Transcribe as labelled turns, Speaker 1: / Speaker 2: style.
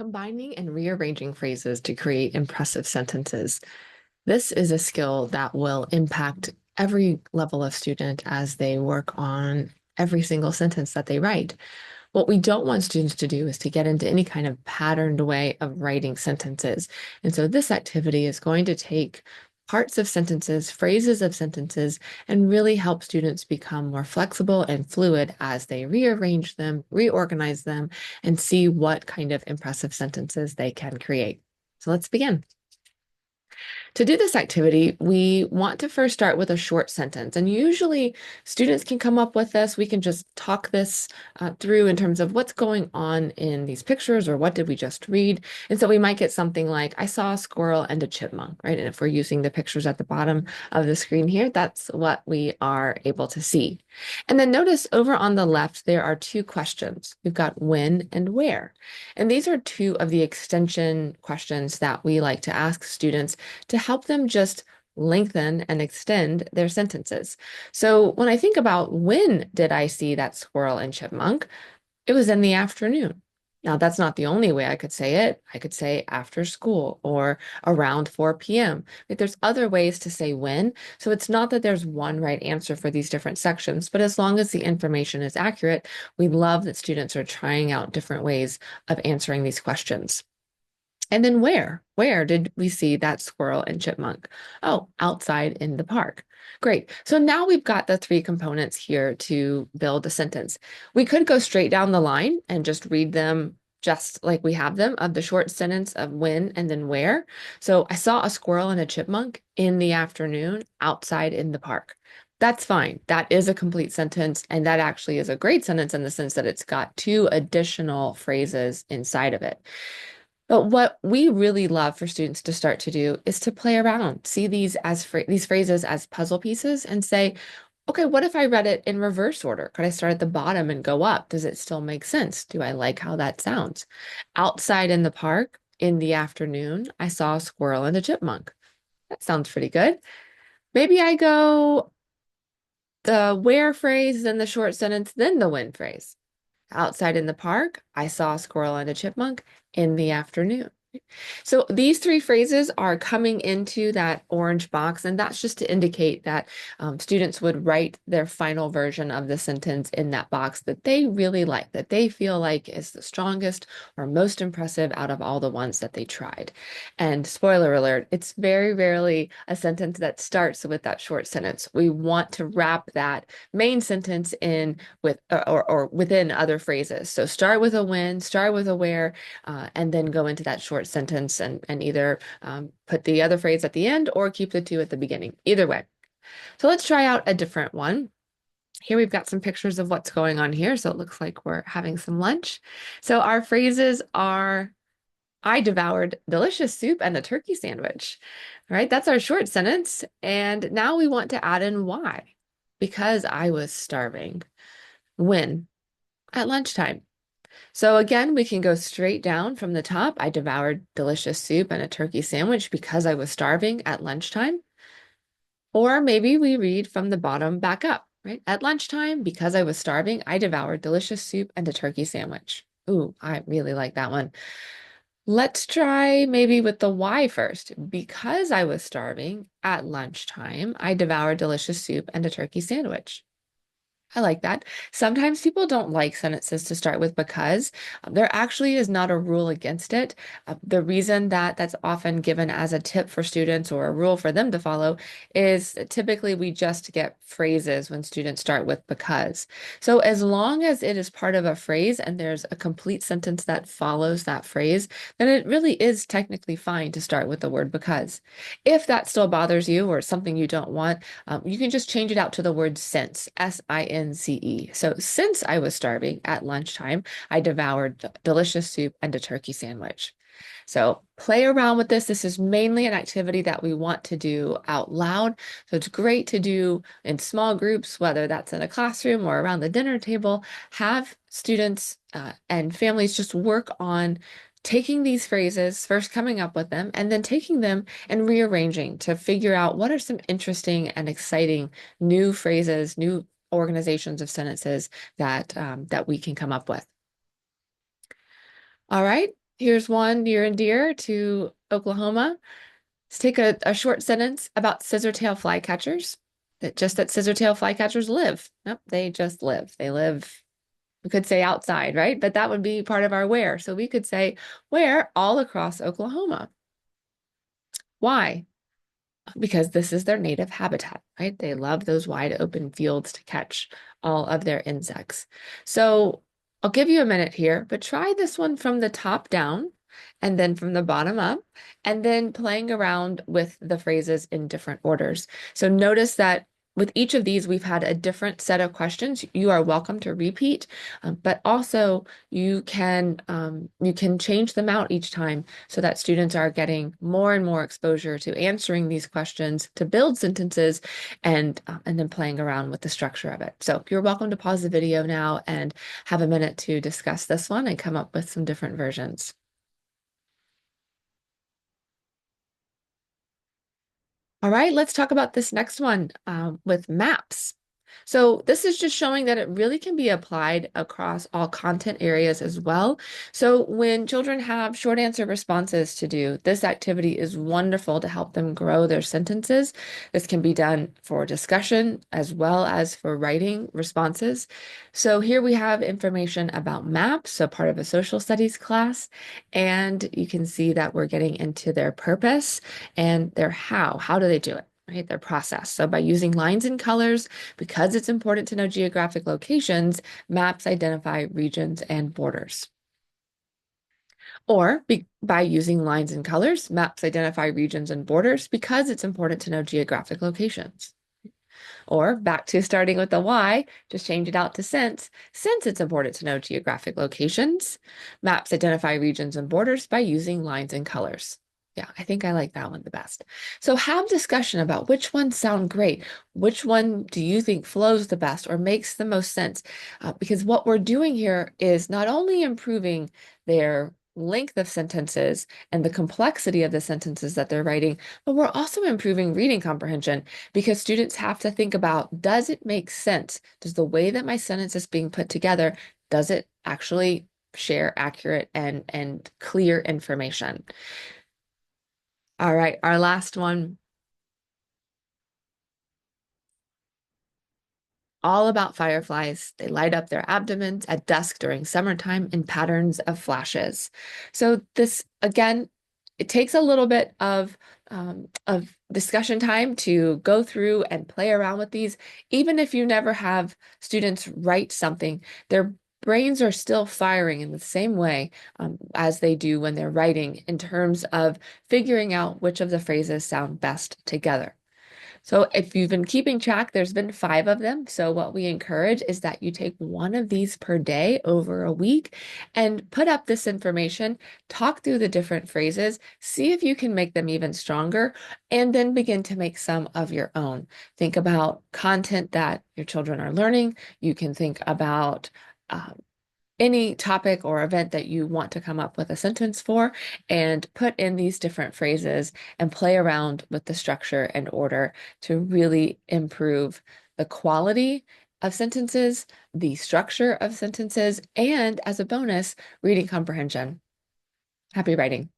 Speaker 1: Combining and rearranging phrases to create impressive sentences. This is a skill that will impact every level of student as they work on every single sentence that they write. What we don't want students to do is to get into any kind of patterned way of writing sentences. And so this activity is going to take parts of sentences, phrases of sentences, and really help students become more flexible and fluid as they rearrange them, reorganize them, and see what kind of impressive sentences they can create. So let's begin. To do this activity, we want to first start with a short sentence. And usually students can come up with this. We can just talk this through in terms of what's going on in these pictures or what did we just read. And so we might get something like, I saw a squirrel and a chipmunk, right? And if we're using the pictures at the bottom of the screen here, that's what we are able to see. And then notice over on the left, there are two questions. We've got when and where. And these are two of the extension questions that we like to ask students to help them just lengthen and extend their sentences. So when I think about when did I see that squirrel and chipmunk, it was in the afternoon. Now, that's not the only way I could say it. I could say after school or around 4 p.m. But there's other ways to say when. So it's not that there's one right answer for these different sections, but as long as the information is accurate, we love that students are trying out different ways of answering these questions. And then where? Where did we see that squirrel and chipmunk? Oh, outside in the park. Great. So now we've got the three components here to build a sentence. We could go straight down the line and just read them just like we have them of the short sentence of when and then where. So I saw a squirrel and a chipmunk in the afternoon outside in the park. That's fine. That is a complete sentence. And that actually is a great sentence in the sense that it's got two additional phrases inside of it. But what we really love for students to start to do is to play around, see these as these phrases as puzzle pieces and say, okay, what if I read it in reverse order? Could I start at the bottom and go up? Does it still make sense? Do I like how that sounds? Outside in the park in the afternoon, I saw a squirrel and a chipmunk. That sounds pretty good. Maybe I go the where phrase, then the short sentence, then the when phrase. Outside in the park, I saw a squirrel and a chipmunk in the afternoon. So these three phrases are coming into that orange box, and that's just to indicate that students would write their final version of the sentence in that box that they really like, that they feel like is the strongest or most impressive out of all the ones that they tried. And spoiler alert, it's very rarely a sentence that starts with that short sentence. We want to wrap that main sentence in with or within other phrases. So start with a when, start with a where, and then go into that short sentence and either put the other phrase at the end or keep the two at the beginning. Either way. So let's try out a different one. Here we've got some pictures of what's going on here. So it looks like we're having some lunch. So our phrases are, I devoured delicious soup and a turkey sandwich. All right, that's our short sentence. And now we want to add in why. Because I was starving. When? At lunchtime. So again, we can go straight down from the top. I devoured delicious soup and a turkey sandwich because I was starving at lunchtime. Or maybe we read from the bottom back up, right? At lunchtime, because I was starving, I devoured delicious soup and a turkey sandwich. Ooh, I really like that one. Let's try maybe with the why first. Because I was starving at lunchtime, I devoured delicious soup and a turkey sandwich. I like that. Sometimes people don't like sentences to start with because there actually is not a rule against it. The reason that that's often given as a tip for students or a rule for them to follow is typically we just get phrases when students start with because. So as long as it is part of a phrase and there's a complete sentence that follows that phrase, then it really is technically fine to start with the word because. If that still bothers you or something you don't want, you can just change it out to the word since, S-I-N-C-E. So since I was starving at lunchtime, I devoured delicious soup and a turkey sandwich. So play around with this. This is mainly an activity that we want to do out loud. So it's great to do in small groups, whether that's in a classroom or around the dinner table. Have students and families just work on taking these phrases, first coming up with them, and then taking them and rearranging to figure out what are some interesting and exciting new phrases, new organizations of sentences that we can come up with. All right. Here's one near and dear to Oklahoma. Let's take a short sentence about scissortail flycatchers. That scissortail flycatchers live. Nope, they just live. They live, we could say outside, right? But that would be part of our where. So we could say where all across Oklahoma. Why? Because this is their native habitat, right? They love those wide open fields to catch all of their insects. So I'll give you a minute here, but try this one from the top down and then from the bottom up, and then playing around with the phrases in different orders. So notice that with each of these, we've had a different set of questions. You are welcome to repeat, but also you can change them out each time so that students are getting more and more exposure to answering these questions to build sentences and then playing around with the structure of it. So you're welcome to pause the video now and have a minute to discuss this one and come up with some different versions. All right, let's talk about this next one with maps. So this is just showing that it really can be applied across all content areas as well. So when children have short answer responses to do, this activity is wonderful to help them grow their sentences. This can be done for discussion as well as for writing responses. So here we have information about maps, so part of a social studies class, and you can see that we're getting into their purpose and their how. How do they do it? Right, their process. So by using lines and colors, because it's important to know geographic locations, maps identify regions and borders. Or by using lines and colors, maps identify regions and borders because it's important to know geographic locations. Or back to starting with the why, just change it out to since it's important to know geographic locations, maps identify regions and borders by using lines and colors. Yeah, I think I like that one the best. So have discussion about which ones sound great. Which one do you think flows the best or makes the most sense? Because what we're doing here is not only improving their length of sentences and the complexity of the sentences that they're writing, but we're also improving reading comprehension because students have to think about, does it make sense? Does the way that my sentence is being put together, does it actually share accurate and clear information? All right, our last one, all about fireflies. They light up their abdomens at dusk during summertime in patterns of flashes. So this, again, it takes a little bit of discussion time to go through and play around with these. Even if you never have students write something, their brains are still firing in the same way as they do when they're writing in terms of figuring out which of the phrases sound best together. So if you've been keeping track, there's been 5 of them. So what we encourage is that you take one of these per day over a week and put up this information, talk through the different phrases, see if you can make them even stronger, and then begin to make some of your own. Think about content that your children are learning. You can think about any topic or event that you want to come up with a sentence for and put in these different phrases and play around with the structure and order to really improve the quality of sentences, the structure of sentences, and as a bonus, reading comprehension. Happy writing.